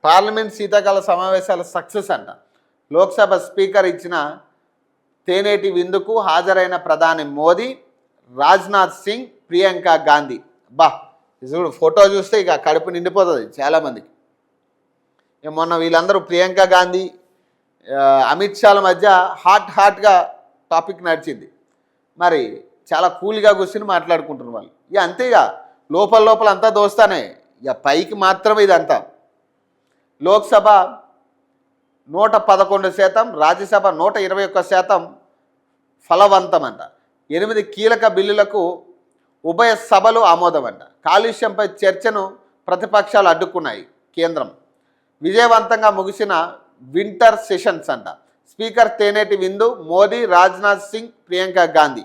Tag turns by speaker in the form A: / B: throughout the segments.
A: Parliament శీతాకాల సమావేశాల success అంట. లోక్సభ స్పీకర్ ఇచ్చిన తేనేటి విందుకు హాజరైన ప్రధాని మోదీ, రాజ్నాథ్ సింగ్, ప్రియాంక గాంధీ. బా చూడు, ఫోటో చూస్తే ఇక కడుపు నిండిపోతుంది చాలామందికి. మొన్న వీళ్ళందరూ ప్రియాంక గాంధీ, అమిత్ షాల మధ్య హాట్గా టాపిక్ నడిచింది. మరి చాలా కూల్గా కూర్చుని మాట్లాడుకుంటున్నారు వాళ్ళు. ఇక అంతేగా, లోపల అంతా దోస్తానే, ఇక పైకి మాత్రం ఇదంతా. లోక్సభ 111%, రాజ్యసభ 121% ఫలవంతమంట. 8 కీలక బిల్లులకు ఉభయ సభలు ఆమోదమంట. కాలుష్యంపై చర్చను ప్రతిపక్షాలు అడ్డుకున్నాయి. కేంద్రం విజయవంతంగా ముగిసిన వింటర్ సెషన్స్ అంట. స్పీకర్ తేనేటి విందు, మోదీ, రాజ్నాథ్ సింగ్, ప్రియాంక గాంధీ.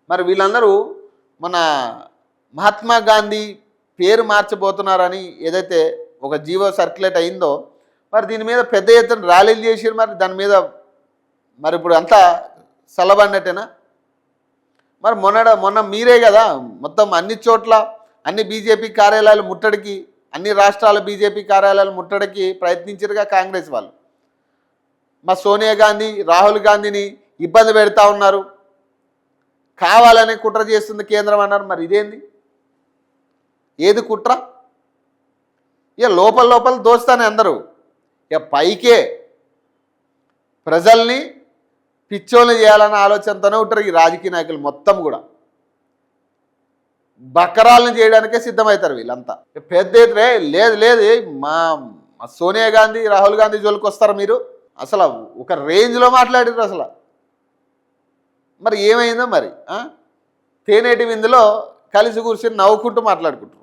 A: మరి వీళ్ళందరూ మన మహాత్మా గాంధీ పేరు మార్చబోతున్నారని ఏదైతే ఒక జీవో సర్క్యులేట్ అయిందో, మరి దీని మీద పెద్ద ఎత్తున ర్యాలీలు చేసారు. మరి దాని మీద మరి ఇప్పుడు అంతా సలబడినట్టేనా? మరి మొన్న మీరే కదా మొత్తం అన్ని చోట్ల అన్ని బీజేపీ కార్యాలయాలు ముట్టడికి, అన్ని రాష్ట్రాల బీజేపీ కార్యాలయాలు ముట్టడికి ప్రయత్నించారుగా కాంగ్రెస్ వాళ్ళు. మా సోనియా గాంధీ, రాహుల్ గాంధీని ఇబ్బంది పెడతా ఉన్నారు, కావాలనే కుట్ర చేస్తుంది కేంద్రం అన్నారు. మరి ఇదేంది? ఏది కుట్ర? ఇక లోపల దోస్తానే అందరూ. ఇక పైకే ప్రజల్ని పిచ్చోళ్ళు చేయాలన్న ఆలోచనతోనే ఉంటారు ఈ రాజకీయ నాయకులు మొత్తం కూడా. బకరాలను చేయడానికే సిద్ధమవుతారు వీళ్ళంతా. పెద్ద ఎత్తున లేదు మా సోనియా గాంధీ, రాహుల్ గాంధీ జోలికి వస్తారు మీరు. అసలు ఒక రేంజ్లో మాట్లాడారు అసలు. మరి ఏమైందో మరి తేనేటి విందులో కలిసి కూర్చొని నవ్వుకుంటూ మాట్లాడుకుంటారు.